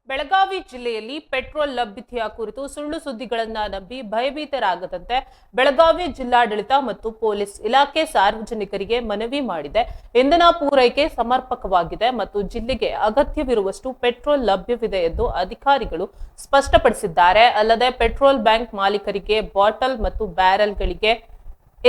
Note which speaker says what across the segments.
Speaker 1: ಬೆಳಗಾವಿ ಜಿಲ್ಲೆಯಲ್ಲಿ ಪೆಟ್ರೋಲ್ ಲಭ್ಯತೆಯ ಕುರಿತು ಸುಳ್ಳು ಸುದ್ದಿಗಳನ್ನ ನಂಬಿ ಭಯಭೀತರಾಗದಂತೆ ಬೆಳಗಾವಿ ಜಿಲ್ಲಾಡಳಿತ ಮತ್ತು ಪೊಲೀಸ್ ಇಲಾಖೆ ಸಾರ್ವಜನಿಕರಿಗೆ ಮನವಿ ಮಾಡಿದೆ. ಇಂಧನ ಪೂರೈಕೆ ಸಮರ್ಪಕವಾಗಿದೆ ಮತ್ತು ಜಿಲ್ಲೆಗೆ ಅಗತ್ಯವಿರುವಷ್ಟು ಪೆಟ್ರೋಲ್ ಲಭ್ಯವಿದೆ ಎಂದು ಅಧಿಕಾರಿಗಳು ಸ್ಪಷ್ಟಪಡಿಸಿದ್ದಾರೆ. ಅಲ್ಲದೆ ಪೆಟ್ರೋಲ್ ಬ್ಯಾಂಕ್ ಮಾಲೀಕರಿಗೆ ಬಾಟಲ್ ಮತ್ತು ಬ್ಯಾರೆಲ್ಗಳಿಗೆ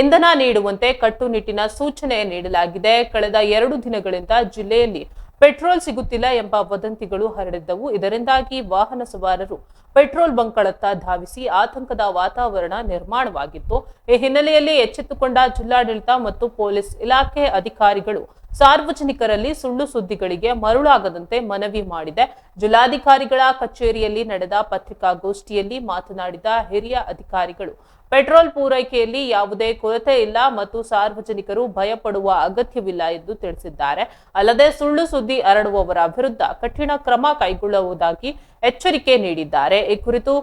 Speaker 1: ಇಂಧನ ನೀಡುವಂತೆ ಕಟ್ಟುನಿಟ್ಟಿನ ಸೂಚನೆ ನೀಡಲಾಗಿದೆ. ಕಳೆದ 2 ದಿನಗಳಿಂದ ಜಿಲ್ಲೆಯಲ್ಲಿ ಪೆಟ್ರೋಲ್ ಸಿಗುತ್ತಿಲ್ಲ ಎಂಬ ವದಂತಿಗಳು ಹರಡಿದ್ದವು. ಇದರಿಂದಾಗಿ ವಾಹನ ಸವಾರರು ಪೆಟ್ರೋಲ್ ಬಂಕ್ಗಳತ್ತ ಧಾವಿಸಿ ಆತಂಕದ ವಾತಾವರಣ ನಿರ್ಮಾಣವಾಗಿತ್ತು. ಈ ಹಿನ್ನೆಲೆಯಲ್ಲಿ ಎಚ್ಚೆತ್ತುಕೊಂಡ ಜಿಲ್ಲಾಡಳಿತ ಮತ್ತು ಪೊಲೀಸ್ ಇಲಾಖೆ ಅಧಿಕಾರಿಗಳು ಸಾರ್ವಜನಿಕರಲ್ಲಿ ಸುಳ್ಳು ಸುದ್ದಿಗಳಿಗೆ ಮರುಳಾಗದಂತೆ ಮನವಿ ಮಾಡಿದೆ. ಜಿಲ್ಲಾಧಿಕಾರಿಗಳ ಕಚೇರಿಯಲ್ಲಿ ನಡೆದ ಪತ್ರಿಕಾಗೋಷ್ಠಿಯಲ್ಲಿ ಮಾತನಾಡಿದ ಹಿರಿಯ ಅಧಿಕಾರಿಗಳು, ಪೆಟ್ರೋಲ್ ಪೂರೈಕೆಯಲ್ಲಿ ಯಾವುದೇ ಕೊರತೆ ಇಲ್ಲ ಮತ್ತು ಸಾರ್ವಜನಿಕರು ಭಯಪಡುವ ಅಗತ್ಯವಿಲ್ಲ ಎಂದು ತಿಳಿಸಿದ್ದಾರೆ. ಅಲ್ಲದೆ ಸುಳ್ಳು ಸುದ್ದಿ ಹರಡುವವರ ವಿರುದ್ಧ ಕಠಿಣ ಕ್ರಮ ಕೈಗೊಳ್ಳುವುದಾಗಿ ಎಚ್ಚರಿಕೆ ನೀಡಿದ್ದಾರೆ. ಈ ಕುರಿತು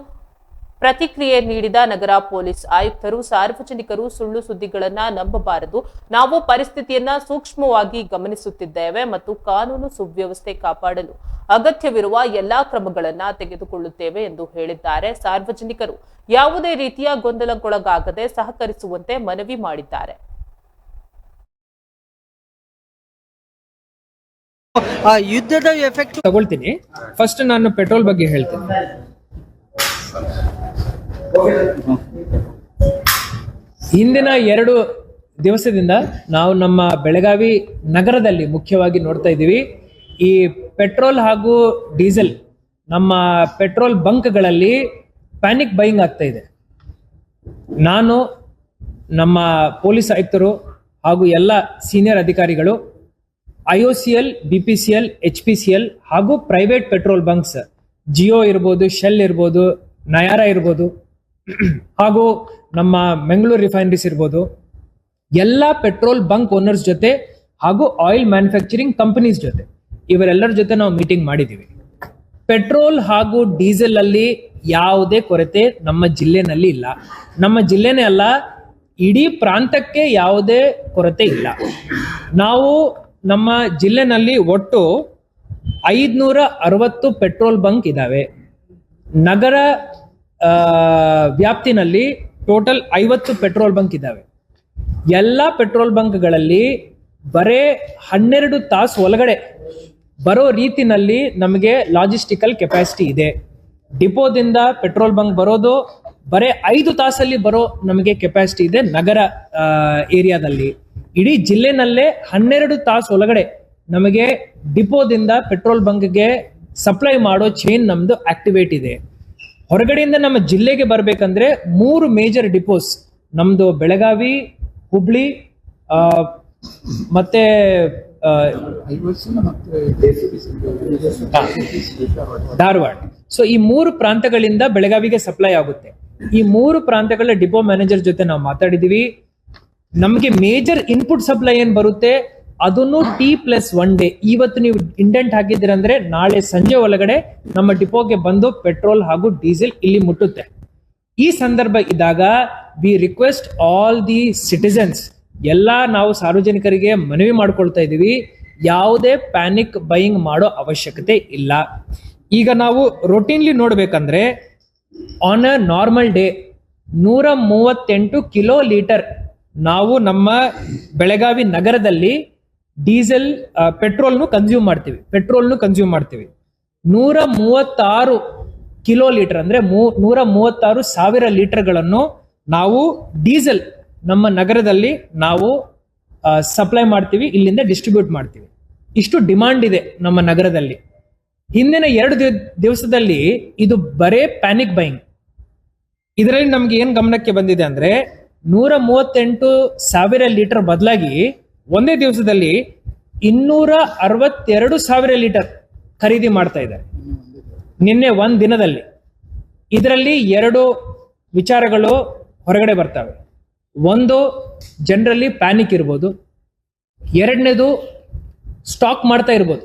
Speaker 1: ಪ್ರತಿಕ್ರಿಯೆ ನೀಡಿದ ನಗರ ಪೊಲೀಸ್ ಆಯುಕ್ತರು, ಸಾರ್ವಜನಿಕರು ಸುಳ್ಳು ಸುದ್ದಿಗಳನ್ನ ನಂಬಬಾರದು. ನಾವು ಪರಿಸ್ಥಿತಿಯನ್ನ ಸೂಕ್ಷ್ಮವಾಗಿ ಗಮನಿಸುತ್ತಿದ್ದೇವೆ ಮತ್ತು ಕಾನೂನು ಸುವ್ಯವಸ್ಥೆ ಕಾಪಾಡಲು ಅಗತ್ಯವಿರುವ ಎಲ್ಲಾ ಕ್ರಮಗಳನ್ನ ತೆಗೆದುಕೊಳ್ಳುತ್ತೇವೆ ಎಂದು ಹೇಳಿದ್ದಾರೆ. ಸಾರ್ವಜನಿಕರು ಯಾವುದೇ ರೀತಿಯ ಗೊಂದಲಕ್ಕೊಳಗಾಗದೆ ಸಹಕರಿಸುವಂತೆ ಮನವಿ ಮಾಡಿದ್ದಾರೆ.
Speaker 2: ಯುದ್ಧದ ಎಫೆಕ್ಟ್
Speaker 3: ತಗೊಳ್ತೀನಿ. ಫಸ್ಟ್ ನಾನು ಪೆಟ್ರೋಲ್ ಬಗ್ಗೆ ಹೇಳ್ತೀನಿ. ಹಿಂದಿನ 2 ದಿವಸದಿಂದ ನಾವು ನಮ್ಮ ಬೆಳಗಾವಿ ನಗರದಲ್ಲಿ ಮುಖ್ಯವಾಗಿ ನೋಡ್ತಾ ಇದ್ದೀವಿ, ಈ ಪೆಟ್ರೋಲ್ ಹಾಗೂ ಡೀಸೆಲ್ ನಮ್ಮ ಪೆಟ್ರೋಲ್ ಬಂಕ್ಗಳಲ್ಲಿ ಪ್ಯಾನಿಕ್ ಬೈಯಿಂಗ್ ಆಗ್ತಾ ಇದೆ. ನಾನು ನಮ್ಮ ಪೊಲೀಸ್ ಆಯುಕ್ತರು ಹಾಗೂ ಎಲ್ಲ ಸೀನಿಯರ್ ಅಧಿಕಾರಿಗಳು IOCL, BPCL, HPCL ಹಾಗೂ ಪ್ರೈವೇಟ್ ಪೆಟ್ರೋಲ್ ಬಂಕ್ಸ್, ಜಿಯೋ ಇರ್ಬೋದು, ಶೆಲ್ ಇರ್ಬೋದು, ನಯಾರ ಇರ್ಬೋದು, ಹಾಗೂ ನಮ್ಮ ಮಂಗಳೂರು ರಿಫೈನರೀಸ್ ಇರ್ಬೋದು, ಎಲ್ಲ ಪೆಟ್ರೋಲ್ ಬಂಕ್ ಓನರ್ಸ್ ಜೊತೆ ಹಾಗೂ ಆಯಿಲ್ ಮ್ಯಾನುಫ್ಯಾಕ್ಚರಿಂಗ್ ಕಂಪನೀಸ್ ಜೊತೆ ಇವರೆಲ್ಲರ ಜೊತೆ ನಾವು ಮೀಟಿಂಗ್ ಮಾಡಿದ್ದೀವಿ. ಪೆಟ್ರೋಲ್ ಹಾಗೂ ಡೀಸೆಲ್ ಅಲ್ಲಿ ಯಾವುದೇ ಕೊರತೆ ನಮ್ಮ ಜಿಲ್ಲೆನಲ್ಲಿ ಇಲ್ಲ. ನಮ್ಮ ಜಿಲ್ಲೆನೇ ಅಲ್ಲ, ಇಡೀ ಪ್ರಾಂತಕ್ಕೆ ಯಾವುದೇ ಕೊರತೆ ಇಲ್ಲ. ನಾವು ನಮ್ಮ ಜಿಲ್ಲೆನಲ್ಲಿ ಒಟ್ಟು 560 ಪೆಟ್ರೋಲ್ ಬಂಕ್ ಇದಾವೆ. ನಗರ ವ್ಯಾಪ್ತಿನಲ್ಲಿ ಟೋಟಲ್ 50 ಪೆಟ್ರೋಲ್ ಬಂಕ್ ಇದಾವೆ. ಎಲ್ಲ ಪೆಟ್ರೋಲ್ ಬಂಕ್ಗಳಲ್ಲಿ ಬರೇ 12 ತಾಸು ಒಳಗಡೆ ಬರೋ ರೀತಿನಲ್ಲಿ ನಮಗೆ ಲಾಜಿಸ್ಟಿಕಲ್ ಕೆಪಾಸಿಟಿ ಇದೆ. ಡಿಪೋದಿಂದ ಪೆಟ್ರೋಲ್ ಬಂಕ್ ಬರೋದು ಬರೇ 5 ತಾಸಲ್ಲಿ ಬರೋ ನಮಗೆ ಕೆಪಾಸಿಟಿ ಇದೆ. ನಗರ ಏರಿಯಾದಲ್ಲಿ ಇಡೀ ಜಿಲ್ಲೆನಲ್ಲೇ 12 ತಾಸು ಒಳಗಡೆ ನಮಗೆ ಡಿಪೋದಿಂದ ಪೆಟ್ರೋಲ್ ಬಂಕ್ಗೆ ಸಪ್ಲೈ ಮಾಡೋ ಚೈನ್ ನಮ್ದು ಆಕ್ಟಿವೇಟ್ ಇದೆ. ಹೊರಗಡೆಯಿಂದ ನಮ್ಮ ಜಿಲ್ಲೆಗೆ ಬರಬೇಕಂದ್ರೆ 3 ಮೇಜರ್ ಡಿಪೋಸ್ ನಮ್ದು ಬೆಳಗಾವಿ, ಹುಬ್ಳಿ ಮತ್ತೆ ಧಾರವಾಡ. ಸೊ ಈ 3 ಪ್ರಾಂತಗಳಿಂದ ಬೆಳಗಾವಿಗೆ ಸಪ್ಲೈ ಆಗುತ್ತೆ. ಈ 3 ಪ್ರಾಂತಗಳ ಡಿಪೋ ಮ್ಯಾನೇಜರ್ ಜೊತೆ ನಾವು ಮಾತಾಡಿದೀವಿ. ನಮಗೆ ಮೇಜರ್ ಇನ್ಪುಟ್ ಸಪ್ಲೈ ಏನ್ ಬರುತ್ತೆ ಅದನ್ನು T+1 ಡೇ, ಇವತ್ತು ನೀವು ಇಂಡೆಂಟ್ ಹಾಕಿದ್ದೀರಂದ್ರೆ ನಾಳೆ ಸಂಜೆ ಒಳಗಡೆ ನಮ್ಮ ಡಿಪೋಗೆ ಬಂದು ಪೆಟ್ರೋಲ್ ಹಾಗೂ ಡೀಸೆಲ್ ಇಲ್ಲಿ ಮುಟ್ಟುತ್ತೆ. ಈ ಸಂದರ್ಭ ಇದ್ದಾಗ V request all the citizens, ಎಲ್ಲ ನಾವು ಸಾರ್ವಜನಿಕರಿಗೆ ಮನವಿ ಮಾಡ್ಕೊಳ್ತಾ ಇದ್ದೀವಿ, ಯಾವುದೇ ಪ್ಯಾನಿಕ್ ಬೈಯಿಂಗ್ ಮಾಡೋ ಅವಶ್ಯಕತೆ ಇಲ್ಲ. ಈಗ ನಾವು ರೊಟೀನ್ಲಿ ನೋಡ್ಬೇಕಂದ್ರೆ on a normal day 138 kilo litre ನಾವು ನಮ್ಮ ಬೆಳಗಾವಿ ನಗರದಲ್ಲಿ ಡೀಸೆಲ್ ಪೆಟ್ರೋಲ್ನು ಕನ್ಸ್ಯೂಮ್ ಮಾಡ್ತೀವಿ. 136 ಕಿಲೋ ಲೀಟರ್ ಅಂದ್ರೆ 136 ಸಾವಿರ ಲೀಟರ್ಗಳನ್ನು ನಾವು ಡೀಸೆಲ್ ನಮ್ಮ ನಗರದಲ್ಲಿ ನಾವು ಸಪ್ಲೈ ಮಾಡ್ತೀವಿ, ಇಲ್ಲಿಂದ ಡಿಸ್ಟ್ರಿಬ್ಯೂಟ್ ಮಾಡ್ತೀವಿ. ಇಷ್ಟು ಡಿಮಾಂಡ್ ಇದೆ ನಮ್ಮ ನಗರದಲ್ಲಿ. ಹಿಂದಿನ 2 ದಿವಸದಲ್ಲಿ ಇದು ಬರೇ ಪ್ಯಾನಿಕ್ ಬೈಯಿಂಗ್. ಇದರಲ್ಲಿ ನಮ್ಗೆ ಏನ್ ಗಮನಕ್ಕೆ ಬಂದಿದೆ ಅಂದ್ರೆ 138 ಸಾವಿರ ಲೀಟರ್ ಬದಲಾಗಿ ಒಂದೇ ದಿವಸದಲ್ಲಿ 262 ಸಾವಿರ ಲೀಟರ್ ಖರೀದಿ ಮಾಡ್ತಾ ಇದ್ದಾರೆ ನಿನ್ನೆ ಒಂದ್ ದಿನದಲ್ಲಿ. ಇದರಲ್ಲಿ 2 ವಿಚಾರಗಳು ಹೊರಗಡೆ ಬರ್ತವೆ. ಒಂದು, ಜನರಲ್ಲಿ ಪ್ಯಾನಿಕ್ ಇರ್ಬೋದು. ಎರಡನೇದು, ಸ್ಟಾಕ್ ಮಾಡ್ತಾ ಇರ್ಬೋದು,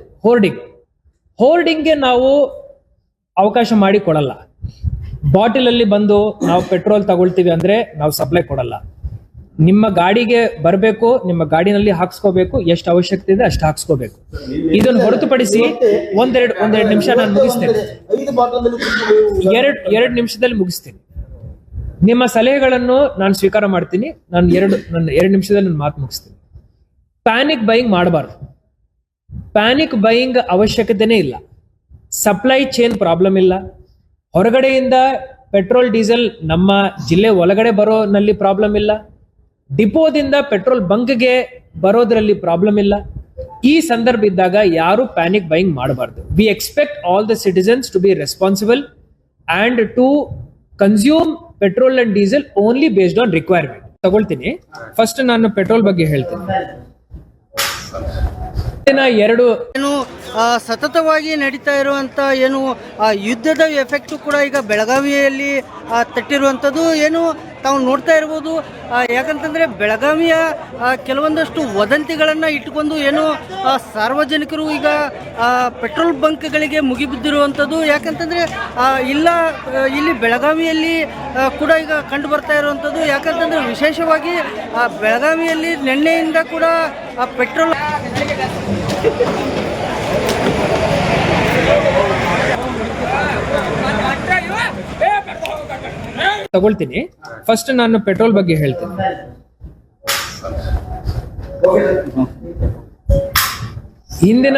Speaker 3: ಹೋರ್ಡಿಂಗ್ಗೆ ನಾವು ಅವಕಾಶ ಮಾಡಿ ಕೊಡಲ್ಲ. ಬಾಟಿಲ್ ಅಲ್ಲಿ ಬಂದು ನಾವು ಪೆಟ್ರೋಲ್ ತಗೊಳ್ತೀವಿ ಅಂದ್ರೆ ನಾವು ಸಪ್ಲೈ ಕೊಡಲ್ಲ. ನಿಮ್ಮ ಗಾಡಿಗೆ ಬರಬೇಕು, ನಿಮ್ಮ ಗಾಡಿನಲ್ಲಿ ಹಾಕ್ಸ್ಕೋಬೇಕು, ಎಷ್ಟು ಅವಶ್ಯಕತೆ ಇದೆ ಅಷ್ಟು ಹಾಕ್ಸ್ಕೋಬೇಕು. ಇದನ್ನು ಹೊರತುಪಡಿಸಿ ಒಂದೆರಡು ನಿಮಿಷ ನಾನು ಮುಗಿಸ್ತೇನೆ, ಎರಡು ನಿಮಿಷದಲ್ಲಿ ಮುಗಿಸ್ತೇನೆ. ನಿಮ್ಮ ಸಲಹೆಗಳನ್ನು ನಾನು ಸ್ವೀಕಾರ ಮಾಡ್ತೀನಿ. ನಾನು ಎರಡು ನಿಮಿಷದಲ್ಲಿ ನನ್ನ ಮಾತು ಮುಗಿಸ್ತೀನಿ. ಪ್ಯಾನಿಕ್ ಬೈಯಿಂಗ್ ಮಾಡಬಾರ್ದು. ಪ್ಯಾನಿಕ್ ಬೈಯಿಂಗ್ ಅವಶ್ಯಕತೆನೇ ಇಲ್ಲ. ಸಪ್ಲೈ ಚೈನ್ ಪ್ರಾಬ್ಲಮ್ ಇಲ್ಲ. ಹೊರಗಡೆಯಿಂದ ಪೆಟ್ರೋಲ್ ಡೀಸೆಲ್ ನಮ್ಮ ಜಿಲ್ಲೆ ಒಳಗಡೆ ಬರೋನಲ್ಲಿ ಪ್ರಾಬ್ಲಮ್ ಇಲ್ಲ. ಡಿಪೋದಿಂದ ಪೆಟ್ರೋಲ್ ಬಂಕ್ಗೆ ಬರೋದ್ರಲ್ಲಿ ಪ್ರಾಬ್ಲಮ್ ಇಲ್ಲ. ಈ ಸಂದರ್ಭ ಇದ್ದಾಗ ಯಾರು ಪ್ಯಾನಿಕ್ ಬೈಯಿಂಗ್ ಮಾಡಬಾರ್ದು. We expect all the citizens to be responsible and to consume petrol and diesel only based on requirement. ತಗೊಳ್ತೀನಿ. ಫಸ್ಟ್ ನಾನು ಪೆಟ್ರೋಲ್ ಬಗ್ಗೆ ಹೇಳ್ತೀನಿ.
Speaker 2: ಏನು ಸತತವಾಗಿ ನಡೀತಾ ಇರುವಂಥ ಏನು ಯುದ್ಧದ ಎಫೆಕ್ಟು ಕೂಡ ಈಗ ಬೆಳಗಾವಿಯಲ್ಲಿ ತಟ್ಟಿರುವಂಥದ್ದು ಏನು ತಾವು ನೋಡ್ತಾ ಇರ್ಬೋದು. ಯಾಕಂತಂದರೆ ಬೆಳಗಾವಿಯ ಕೆಲವೊಂದಷ್ಟು ವದಂತಿಗಳನ್ನು ಇಟ್ಟುಕೊಂಡು ಏನು ಸಾರ್ವಜನಿಕರು ಈಗ ಪೆಟ್ರೋಲ್ ಬಂಕ್ಗಳಿಗೆ ಮುಗಿಬಿದ್ದಿರುವಂಥದ್ದು. ಯಾಕಂತಂದರೆ ಇಲ್ಲಿ ಬೆಳಗಾವಿಯಲ್ಲಿ ಕೂಡ ಈಗ ಕಂಡು ಬರ್ತಾ ಇರುವಂಥದ್ದು. ಯಾಕಂತಂದರೆ ವಿಶೇಷವಾಗಿ ಬೆಳಗಾವಿಯಲ್ಲಿ ನಿನ್ನೆಯಿಂದ ಕೂಡ ಪೆಟ್ರೋಲ್
Speaker 3: ತಗೊಳ್ತೀನಿ. ಫಸ್ಟ್ ನಾನು ಪೆಟ್ರೋಲ್ ಬಗ್ಗೆ ಹೇಳ್ತೀನಿ. ಹಿಂದಿನ